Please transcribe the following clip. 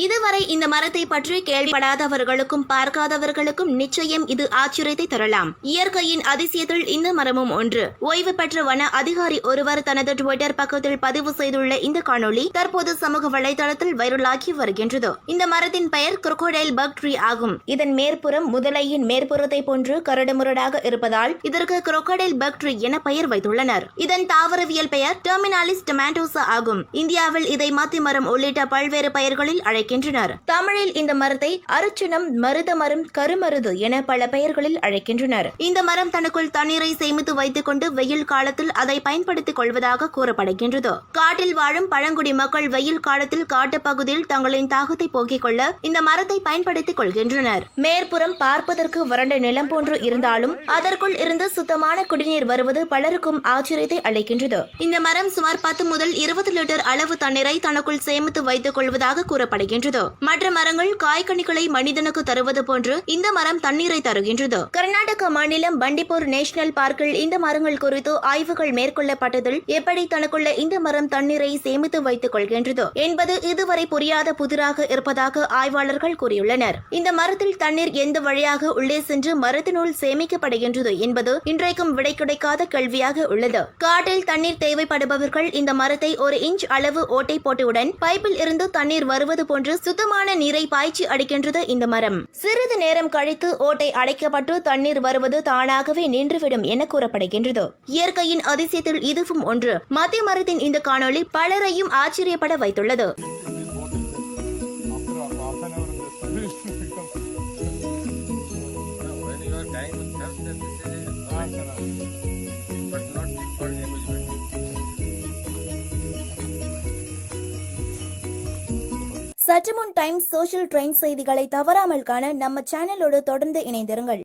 இதுவரை இந்த மரத்தை பற்றி கேள்விப்படாதவர்களுக்கும் பார்க்காதவர்களுக்கும் நிச்சயம் இது ஆச்சரியத்தை தரலாம். இயற்கையின் அதிசயத்தில் இந்த மரமும் ஒன்று. ஓய்வு பெற்ற வன அதிகாரி ஒருவர் தனது ட்விட்டர் பக்கத்தில் பதிவு செய்துள்ள இந்த காணொளி தற்போது சமூக வலைதளத்தில் வைரலாகி வருகின்றது. இந்த மரத்தின் பெயர் crocodile bug tree ஆகும். இதன் மேற்புறம் முதலையின் மேற்புறத்தை போன்று கரடுமுரடாக இருப்பதால் இதற்கு crocodile bug tree என பெயர் வைத்துள்ளனர். இதன் தாவரவியல் பெயர் Terminalis tomentosa ஆகும். இந்தியாவில் இதை மத்தி மரம் உள்ளிட்ட பல்வேறு பெயர்களில் அழைக்கின்றனர். தமிழில் இந்த மரத்தை அருச்சினம், மருத மரம், கருமருது என பல பெயர்களில் அழைக்கின்றனர். இந்த மரம் தனக்குள் தண்ணீரை சேமித்து வைத்துக் கொண்டு வெயில் காலத்தில் அதை பயன்படுத்திக் கொள்வதாக கூறப்படுகின்றது. காட்டில் வாழும் பழங்குடி மக்கள் வெயில் காலத்தில் காட்டுப் பகுதியில் தங்களின் தாகத்தை போக்கிக் கொள்ள இந்த மரத்தை பயன்படுத்திக் கொள்கின்றனர். மேற்புறம் பார்ப்பதற்கு வறண்ட நிலம் போன்று இருந்தாலும் அதற்குள் இருந்து சுத்தமான குடிநீர் வருவது பலருக்கும் ஆச்சரியத்தை அளிக்கின்றது. இந்த மரம் சுமார் 10 முதல் 20 லிட்டர் அளவு தண்ணீரை தனக்குள் சேமித்து வைத்துக் கொள்வதாக கூறப்படுகின்றது. மற்ற மரங்கள் காய்கனிகளை மனிதனுக்கு தருவது போன்று இந்த மரம் தண்ணீரை தருகின்றது. கர்நாடக மாநிலம் பண்டிப்பூர் நேஷனல் பார்க்கில் இந்த மரங்கள் குறித்து ஆய்வுகள் மேற்கொள்ளப்பட்டதில் எப்படி தனக்குள்ள இந்த மரம் தண்ணீரை சேமித்து வைத்துக் கொள்கின்றது என்பது இதுவரை புரியாத புதிராக இருப்பதாக ஆய்வாளர்கள் கூறியுள்ளனர். இந்த மரத்தில் தண்ணீர் எந்த வழியாக உள்ளே சென்று மரத்தினுள் சேமிக்கப்படுகின்றது என்பது இன்றைக்கும் விடை கிடைக்காத கேள்வியாக உள்ளது. காட்டில் தண்ணீர் தேவைப்படுபவர்கள் இந்த மரத்தை 1 இன்ச் அளவு ஓட்டை போட்டவுடன் பைப்பில் இருந்து தண்ணீர் வருவது போன்று சுத்தமான நீரை பாய்ச்சி அடிக்கின்றது இந்த மரம். சிறிது நேரம் கழித்து ஓட்டை அடைக்கப்பட்டு தண்ணீர் வருவது தானாகவே நின்றுவிடும் என கூறப்படுகின்றது. இயற்கையின் அதிசயத்தில் இதுவும் ஒன்று. மத்திய மரத்தின் இந்த காணொளி பலரையும் ஆச்சரியப்பட வைத்துள்ளது. சற்றுமுன் டைம்ஸ் சோஷியல் ட்ரெண்ட் செய்திகளை தவறாமல் காண நம்ம சேனலோடு தொடர்ந்து இணைந்திருங்கள்.